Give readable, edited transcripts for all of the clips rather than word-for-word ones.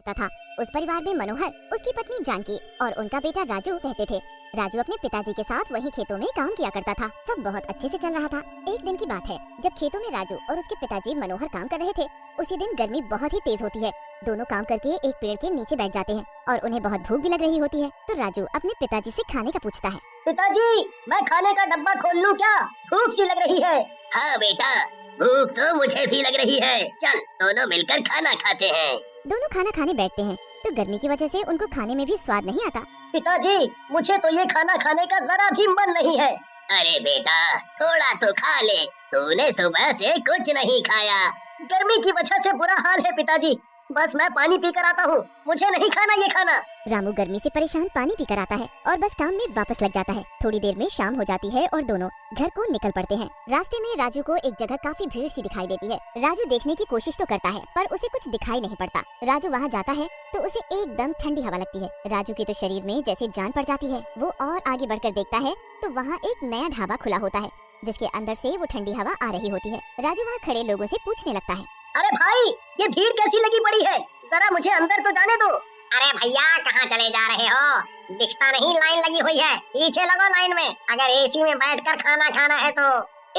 सकता था। उस परिवार में मनोहर, उसकी पत्नी जानकी और उनका बेटा राजू रहते थे। राजू अपने पिताजी के साथ वहीं खेतों में काम किया करता था। सब बहुत अच्छे से चल रहा था। एक दिन की बात है, जब खेतों में राजू और उसके पिताजी मनोहर काम कर रहे थे। उसी दिन गर्मी बहुत ही तेज होती है। दोनों काम करके एक पेड़ के नीचे बैठ जाते हैं और उन्हें बहुत भूख भी लग रही होती है। तो राजू अपने पिताजी से खाने का पूछता है। पिताजी, मैं खाने का डब्बा खोल लूं क्या? भूख सी लग रही है। हाँ बेटा, भूख तो मुझे भी लग रही है। चल दोनों मिलकर खाना खाते हैं। दोनों खाना खाने बैठते हैं तो गर्मी की वजह से उनको खाने में भी स्वाद नहीं आता। पिताजी, मुझे तो ये खाना खाने का जरा भी मन नहीं है। अरे बेटा, थोड़ा तो खा ले, तूने सुबह से कुछ नहीं खाया। गर्मी की वजह से बुरा हाल है पिताजी, बस मैं पानी पी कर आता हूँ, मुझे नहीं खाना ये खाना। रामू गर्मी से परेशान पानी पीकर आता है और बस काम में वापस लग जाता है। थोड़ी देर में शाम हो जाती है और दोनों घर को निकल पड़ते हैं। रास्ते में राजू को एक जगह काफी भीड़ सी दिखाई देती है। राजू देखने की कोशिश तो करता है पर उसे कुछ दिखाई नहीं पड़ता। राजू वहाँ जाता है तो उसे एकदम ठंडी हवा लगती है। राजू के तो शरीर में जैसे जान पड़ जाती है। वो और आगे बढ़कर देखता है तो वहाँ एक नया ढाबा खुला होता है जिसके अंदर से वो ठंडी हवा आ रही होती है। राजू वहाँ खड़े लोगों से पूछने लगता है, अरे भाई, ये भीड़ कैसी लगी पड़ी है? जरा मुझे अंदर तो जाने दो। अरे भैया, कहाँ चले जा रहे हो? दिखता नहीं लाइन लगी हुई है, पीछे लगो लाइन में। अगर एसी में बैठकर खाना खाना है तो।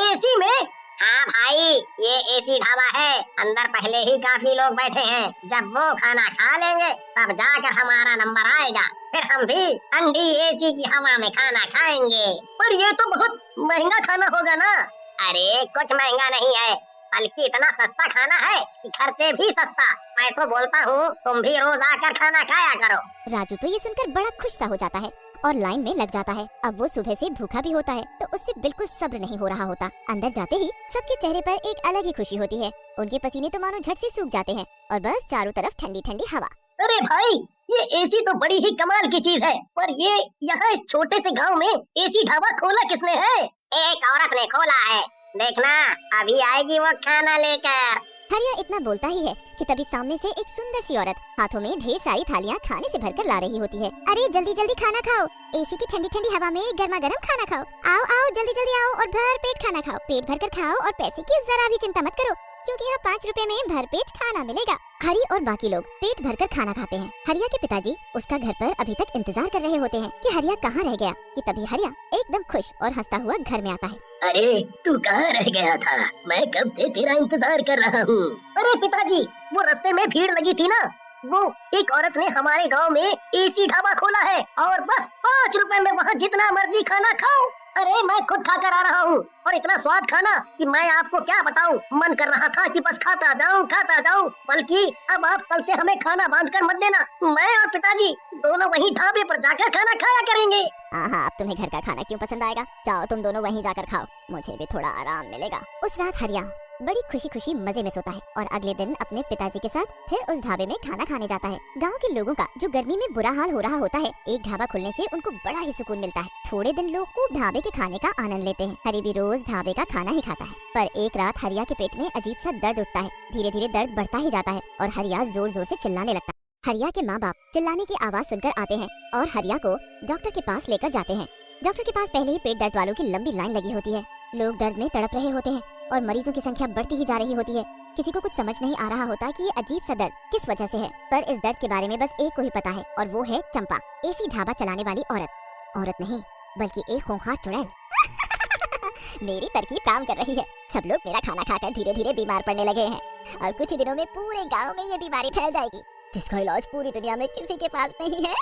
एसी में? हाँ भाई, ये एसी ढाबा है। अंदर पहले ही काफी लोग बैठे हैं। जब वो खाना खा लेंगे तब जाकर हमारा नंबर आएगा, फिर हम भी ठंडी एसी की हवा में खाना खाएंगे। पर ये तो बहुत महंगा खाना होगा ना? अरे कुछ महंगा नहीं है, बल्कि इतना सस्ता खाना है कि घर से भी सस्ता। मैं तो बोलता हूँ तुम भी रोज आकर खाना खाया करो। राजू तो ये सुनकर बड़ा खुश सा हो जाता है और लाइन में लग जाता है। अब वो सुबह से भूखा भी होता है तो उससे बिल्कुल सब्र नहीं हो रहा होता। अंदर जाते ही सबके चेहरे पर एक अलग ही खुशी होती है। उनके पसीने तो मानो झट से सूख जाते हैं और बस चारों तरफ ठंडी ठंडी हवा। अरे भाई, ये एसी तो बड़ी ही कमाल की चीज है, पर ये यहाँ इस छोटे से गांव में एसी ढाबा खोला किसने है? एक औरत ने खोला है, देखना अभी आएगी वो खाना लेकर। हरिया इतना बोलता ही है कि तभी सामने से एक सुंदर सी औरत हाथों में ढेर सारी थालियां खाने से भरकर ला रही होती है। अरे जल्दी जल्दी खाना खाओ, एसी की ठंडी ठंडी हवा में गर्मा गर्म खाना खाओ। आओ आओ, जल्दी जल्दी आओ और भर पेट खाना खाओ। पेट भर कर खाओ और पैसे की जरा भी चिंता मत करो, क्योंकि यहाँ 5 रुपए में भरपेट खाना मिलेगा। हरी और बाकी लोग पेट भरकर खाना खाते हैं। हरिया के पिताजी उसका घर पर अभी तक इंतजार कर रहे होते हैं कि हरिया कहाँ रह गया, कि तभी हरिया एकदम खुश और हंसता हुआ घर में आता है। अरे तू कहाँ रह गया था? मैं कब से तेरा इंतजार कर रहा हूँ। अरे पिताजी, वो रास्ते में भीड़ लगी थी ना, वो एक औरत ने हमारे गांव में एसी ढाबा खोला है और बस 5 रुपए में वहाँ जितना मर्जी खाना खाओ। अरे मैं खुद खाकर आ रहा हूँ और इतना स्वाद खाना कि मैं आपको क्या बताऊँ। मन कर रहा था कि बस खाता जाऊँ। बल्कि अब आप कल से हमें खाना बांध कर मत देना, मैं और पिताजी दोनों वहीं ढाबे पर जाकर खाना खाया करेंगे। हाँ, अब तुम्हें घर का खाना क्यों पसंद आएगा? जाओ तुम दोनों वहीं जाकर खाओ, मुझे भी थोड़ा आराम मिलेगा। उस रात हरिया बड़ी खुशी खुशी मजे में सोता है और अगले दिन अपने पिताजी के साथ फिर उस ढाबे में खाना खाने जाता है। गांव के लोगों का जो गर्मी में बुरा हाल हो रहा होता है, एक ढाबा खुलने से उनको बड़ा ही सुकून मिलता है। थोड़े दिन लोग खूब ढाबे के खाने का आनंद लेते हैं। हरी भी रोज ढाबे का खाना ही खाता है, पर एक रात हरिया के पेट में अजीब सा दर्द उठता है। धीरे धीरे दर्द बढ़ता ही जाता है और हरिया जोर जोर से चिल्लाने लगता है। हरिया के माँ बाप चिल्लाने की आवाज सुनकर आते हैं और हरिया को डॉक्टर के पास लेकर जाते हैं। डॉक्टर के पास पहले ही पेट दर्द वालों की लंबी लाइन लगी होती है। लोग दर्द में तड़प रहे होते हैं और मरीजों की संख्या बढ़ती ही जा रही होती है। किसी को कुछ समझ नहीं आ रहा होता कि ये अजीब सा दर्द किस वजह से है, पर इस दर्द के बारे में बस एक को ही पता है और वो है चंपा, एसी ढाबा चलाने वाली औरत नहीं बल्कि एक खूंखार चुड़ैल। मेरी तरकीब काम कर रही है। सब लोग मेरा खाना खाकर धीरे धीरे बीमार पड़ने लगे हैं और कुछ ही दिनों में पूरे गाँव में ये बीमारी फैल जाएगी, जिसका इलाज पूरी दुनिया में किसी के पास नहीं है।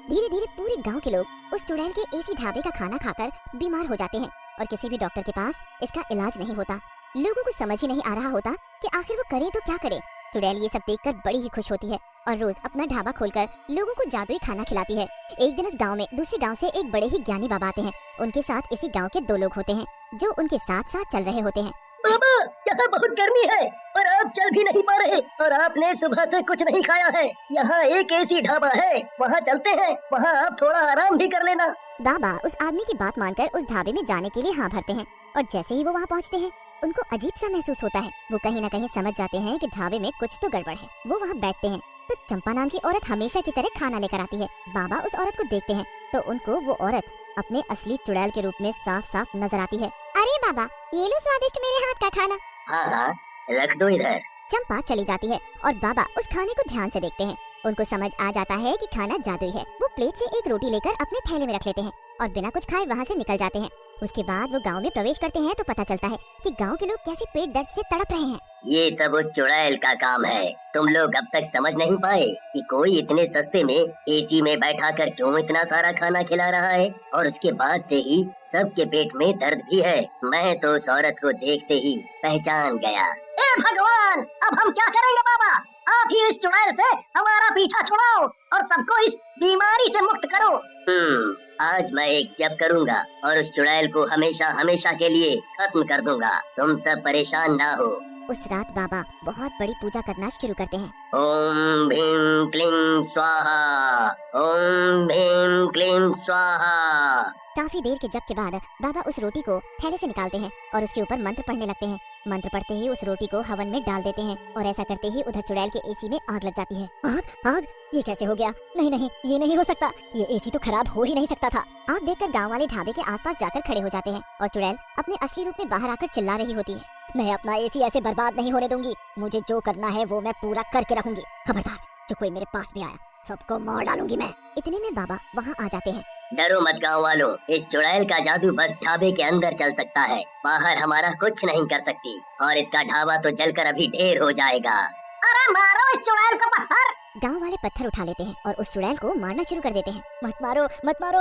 धीरे धीरे पूरे गांव के लोग उस चुड़ैल के एसी ढाबे का खाना खाकर बीमार हो जाते हैं और किसी भी डॉक्टर के पास इसका इलाज नहीं होता। लोगों को समझ ही नहीं आ रहा होता कि आखिर वो करे तो क्या करे। चुड़ैल ये सब देखकर बड़ी ही खुश होती है और रोज अपना ढाबा खोलकर लोगों को जादुई खाना खिलाती है। एक दिन उस गांव में दूसरे गांव से एक बड़े ही ज्ञानी बाबा आते हैं। उनके साथ इसी गांव के 2 लोग होते हैं जो उनके साथ साथ चल रहे होते हैं। बाबा, यहाँ बहुत गर्मी है और आप चल भी नहीं पा रहे और आपने सुबह से कुछ नहीं खाया है। यहाँ एक एसी ढाबा है, वहाँ चलते हैं, वहाँ आप थोड़ा आराम भी कर लेना। बाबा उस आदमी की बात मानकर उस ढाबे में जाने के लिए हाँ भरते हैं और जैसे ही वो वहाँ पहुँचते हैं उनको अजीब सा महसूस होता है। वो कहीं न कहीं समझ जाते हैं कि ढाबे में कुछ तो गड़बड़ है। वो वहाँ बैठते हैं तो चंपा नाम की औरत हमेशा की तरह खाना लेकर आती है। बाबा उस औरत को देखते हैं तो उनको वो औरत अपने असली चुड़ैल के रूप में साफ साफ नजर आती है। अरे बाबा, ये लो स्वादिष्ट मेरे हाथ का खाना। हाँ हाँ, रख दो इधर। चंपा चली जाती है और बाबा उस खाने को ध्यान से देखते हैं। उनको समझ आ जाता है कि खाना जादुई है। वो प्लेट से एक रोटी लेकर अपने थैले में रख लेते हैं और बिना कुछ खाए वहाँ से निकल जाते हैं। उसके बाद वो गांव में प्रवेश करते हैं तो पता चलता है कि गांव के लोग कैसे पेट दर्द से तड़प रहे हैं। ये सब उस चुड़ैल का काम है। तुम लोग अब तक समझ नहीं पाए कि कोई इतने सस्ते में एसी में बैठा कर क्यों इतना सारा खाना खिला रहा है, और उसके बाद से ही सबके पेट में दर्द भी है। मैं तो उस औरत को देखते ही पहचान गया। ए भगवान, अब हम क्या करेंगे बाबा? आप ही इस चुड़ैल से हमारा पीछा छुड़ाओ और सबको इस बीमारी से मुक्त करो। आज मैं एक जप करूंगा और उस चुड़ैल को हमेशा हमेशा के लिए खत्म कर दूंगा। तुम सब परेशान ना हो। उस रात बाबा बहुत बड़ी पूजा करना शुरू करते हैं। ओम भीम क्लीं स्वाहा, ओम भीम क्लीं स्वाहा। काफी देर के जप के बाद बाबा उस रोटी को थैले से निकालते हैं और उसके ऊपर मंत्र पढ़ने लगते हैं। मंत्र पढ़ते ही उस रोटी को हवन में डाल देते हैं और ऐसा करते ही उधर चुड़ैल के एसी में आग लग जाती है। आग आग, ये कैसे हो गया? नहीं नहीं, ये नहीं हो सकता। ये एसी तो खराब हो ही नहीं सकता था। आग देखकर गांव वाले ढाबे के आसपास जाकर खड़े हो जाते हैं और चुड़ैल अपने असली रूप में बाहर आकर चिल्ला रही होती है। मैं अपना एसी ऐसे बर्बाद नहीं होने दूंगी। मुझे जो करना है वो मैं पूरा करके रहूंगी। खबरदार, जो कोई मेरे पास भी आया सबको मार डालूंगी मैं। इतने में बाबा वहाँ आ जाते हैं। डरो मत गाँव वालों, इस चुड़ैल का जादू बस ढाबे के अंदर चल सकता है। बाहर हमारा कुछ नहीं कर सकती और इसका ढाबा तो जलकर अभी ढेर हो जाएगा। अरे मारो इस चुड़ैल को पत्थर। गांव वाले पत्थर उठा लेते हैं और उस चुड़ैल को मारना शुरू कर देते हैं। मत मारो मत मारो,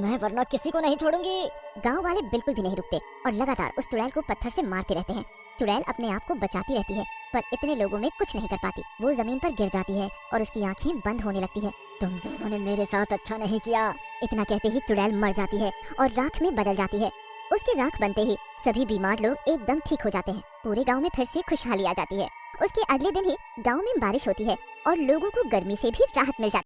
मैं वरना किसी को नहीं छोड़ूंगी। गांव वाले बिल्कुल भी नहीं रुकते और लगातार उस चुड़ैल को पत्थर से मारते रहते हैं। चुड़ैल अपने आप को बचाती रहती है पर इतने लोगों में कुछ नहीं कर पाती। वो जमीन पर गिर जाती है और उसकी आंखें बंद होने लगती है। तुम दोनों ने मेरे साथ अच्छा नहीं किया। इतना कहते ही चुड़ैल मर जाती है और राख में बदल जाती है। उसके राख बनते ही सभी बीमार लोग एकदम ठीक हो जाते हैं। पूरे गांव में फिर से खुशहाली आ जाती है। उसके अगले दिन ही गांव में बारिश होती है और लोगों को गर्मी से भी राहत मिल जाती है।